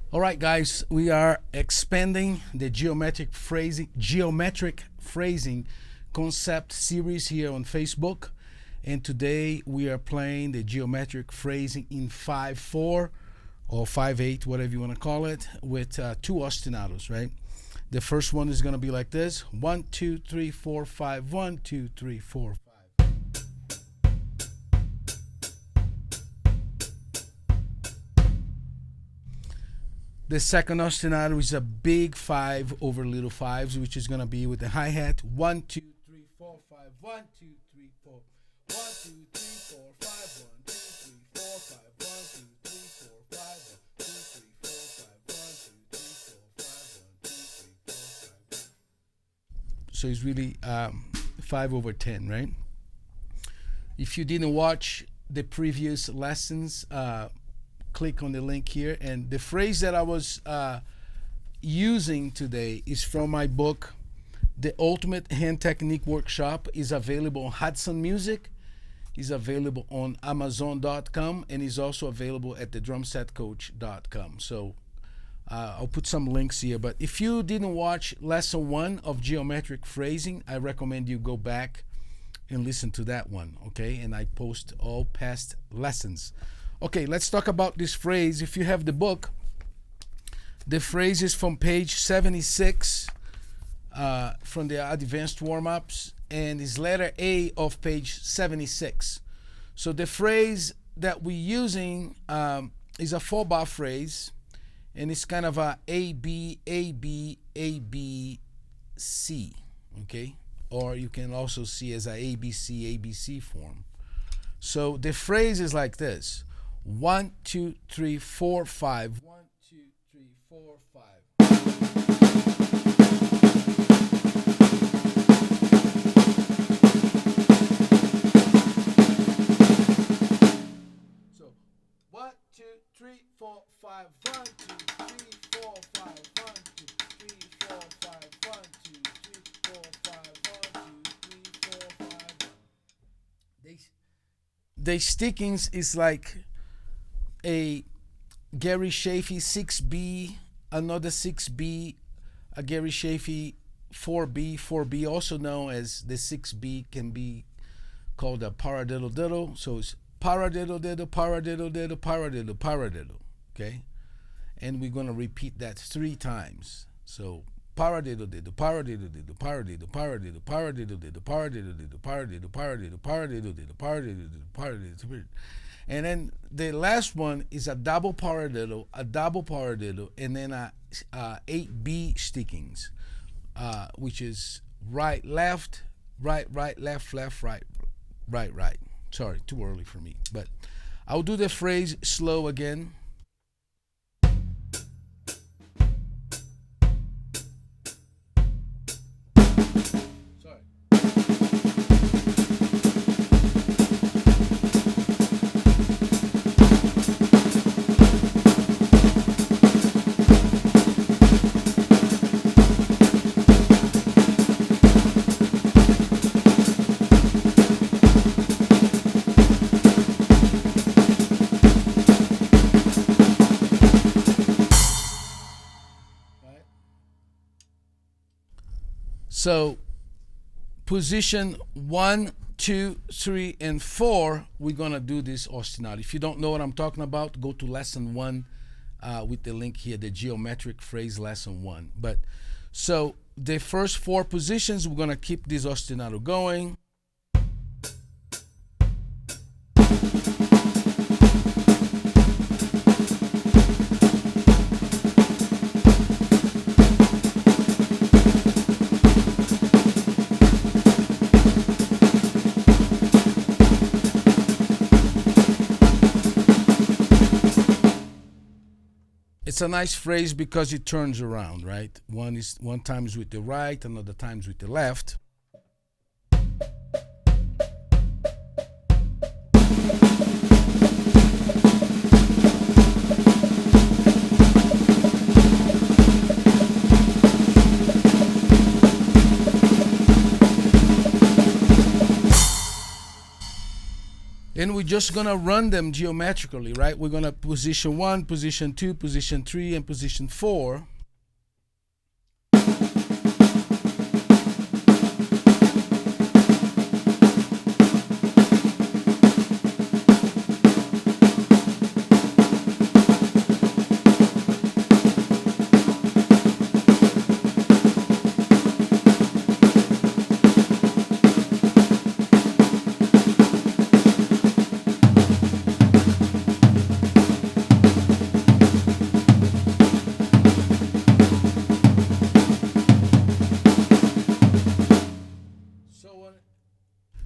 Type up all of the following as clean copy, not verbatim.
All right, guys, we are expanding the geometric phrasing concept series here on Facebook, and today we are playing the geometric phrasing in 5/4 or 5/8, whatever you want to call it, with two ostinatos, right? The first one is going to be like this: 1, 2, 3, 4, 5. 1, 2, 3, 4, 5. The second ostinato is a big 5 over little 5s, which is going to be with the hi-hat. 1, 2, 3, 4, 5. 1, 2, 3, 4. 1, 2, 3, 4, 5. 1, 2, 3, 4, 5. 1, 2, 3, 4, 5. 1, 2, 3, 4, 5. 1, 2, 3, 4, 5. 1, 2, 3, 4, 5. So it's really 5 over 10, right? If you didn't watch the previous lessons, click on the link here, and the phrase that I was using today is from my book, The Ultimate Hand Technique Workshop. Is available on Hudson Music, is available on Amazon.com, and is also available at thedrumsetcoach.com. So I'll put some links here, but if you didn't watch lesson 1 of geometric phrasing, I recommend you go back and listen to that one, okay? And I post all past lessons. Okay, let's talk about this phrase. If you have the book, the phrase is from page 76 from the advanced warm-ups, and is letter A of page 76. So the phrase that we're using is a 4-bar phrase, and it's kind of a A, B, A, B, A, B, C, okay? Or you can also see as a ABC, ABC form. So the phrase is like this: 1, 2, 3, 4, 5. 1, 2, 3, 4, 5. So 1, 2, 3, 4, 5. 1, 2, 3, 4, 5. 1, 2, 3, 4, 5. 1, 2, 3, 4, 5. 1, 2, 3, 4, 5. The stickings is like a Gary Chaffee 6B, another 6B, a Gary Chaffee 4B, also known as the 6B, can be called a paradiddle diddle. So it's paradiddle diddle, paradiddle diddle, paradiddle, paradiddle, okay? And we're going to repeat that 3 times. So paradiddle diddle, paradiddle diddle, paradiddle, paradiddle, paradiddle diddle, paradiddle diddle, paradiddle, paradiddle, paradiddle diddle, paradiddle diddle, paradiddle. And then the last one is a double paradiddle, and then a 8B stickings, which is right, left, right, left, right, right. Sorry, too early for me. But I'll do the phrase slow again. Sorry. So position 1, 2, 3, and 4, we're gonna do this ostinato. If you don't know what I'm talking about, go to lesson 1 with the link here, the geometric phrase lesson 1. But so the first 4 positions, we're gonna keep this ostinato going. It's a nice phrase because it turns around, right? One time is with the right, another time is with the left. And we're just gonna run them geometrically, right? We're gonna position 1, position 2, position 3, and position 4.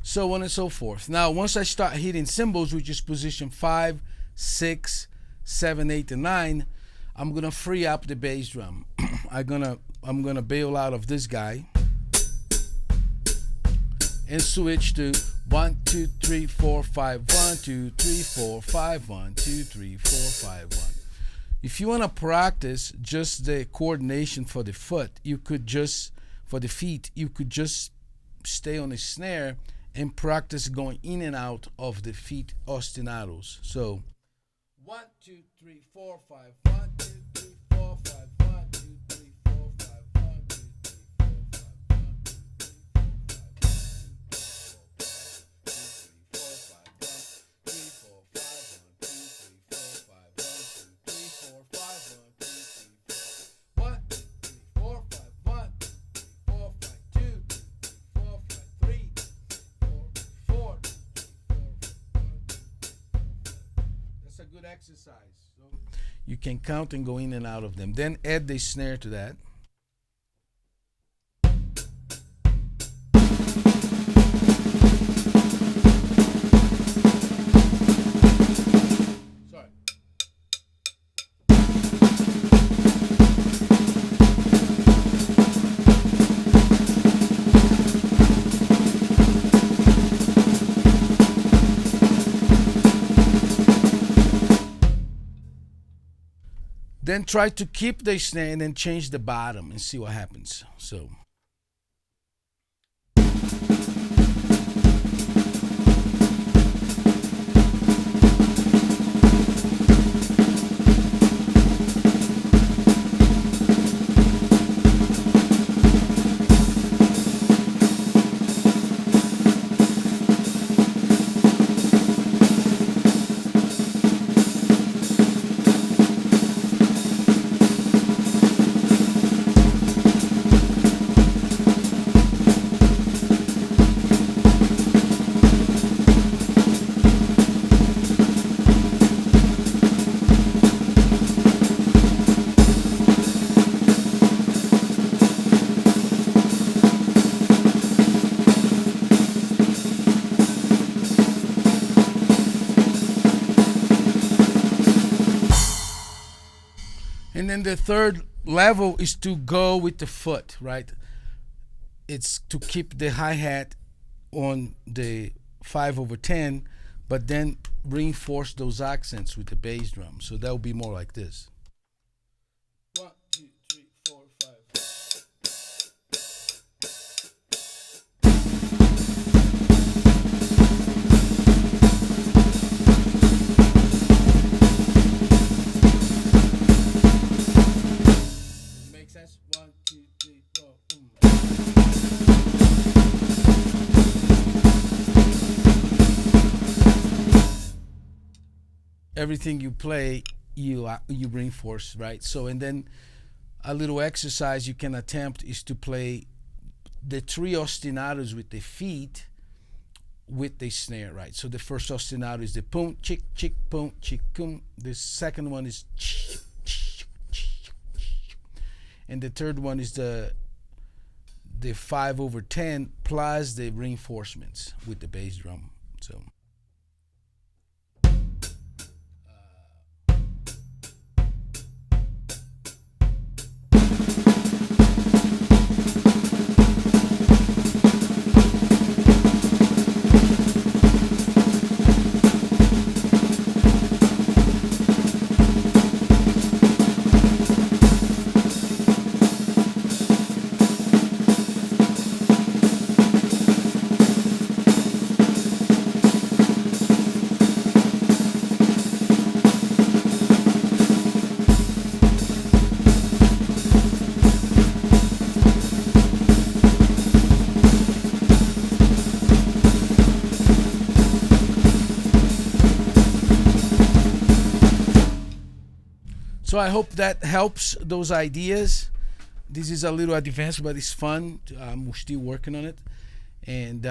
So on and so forth. Now, once I start hitting cymbals, which is position 5, 6, 7, 8, and 9, I'm gonna free up the bass drum. I'm gonna bail out of this guy and switch to 1, 2, 3, 4, 5, 1, 2, 3, 4, 5, 1, 2, 3, 4, 5, 1. If you wanna practice just the coordination for the foot, you could just, for the feet, you could just stay on the snare and practice going in and out of the feet ostinatos. So 1, 2, 3, 4, 5, 1, 2, 3, 4, 5, 1, 2, 3, 4, 5, 1, 2, 3, 4, 5, 1, 2, 3, 4, 5, 1, 2, 3, 4, 5, 1, 2, 3, 4, 5, 1, 2, 3, 4, 5, 1, 2, 3, 4, 1, 2, 3, 4, 5, 1, 2, 3, 4, 5, 2, 3, 4, 5, 3. That's a good exercise. So you can count and go in and out of them. Then add the snare to that. Sorry. Then try to keep the snare and then change the bottom and see what happens. So. And then the third level is to go with the foot, right? It's to keep the hi-hat on the 5/10, but then reinforce those accents with the bass drum. So that will be more like this. 1, 2, 3, 4, 5. Make sense? 1, 2, 3, 4. Everything you play, you reinforce, right? So, and then a little exercise you can attempt is to play the 3 ostinatos with the feet with the snare, right? So the first ostinato is the pum, chick, chick, pum, chick, pum. The second one is chick, chick, chick, and the third one is the 5/10 plus the reinforcements with the bass drum. So. So I hope that helps those ideas. This is a little advanced, but it's fun. We're still working on it. And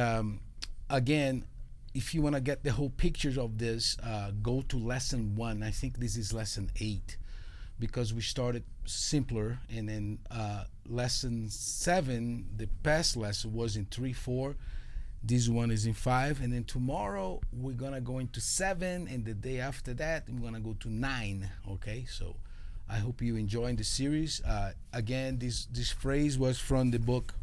again, if you want to get the whole pictures of this, go to lesson 1. I think this is lesson 8, because we started simpler, and then lesson 7, the past lesson, was in 3/4. This one is in 5, and then tomorrow we're gonna go into 7, and the day after that we're gonna go to 9. Okay, so I hope you enjoying the series. Again, this phrase was from the book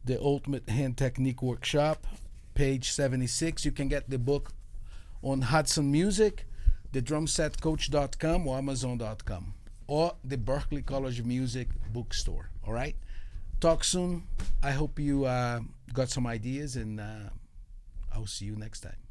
The Ultimate Hand Technique Workshop, page 76. You can get the book on Hudson Music, the drumsetcoach.com, or amazon.com, or the Berklee College of Music bookstore. All right, talk soon. I hope you got some ideas, and I'll see you next time.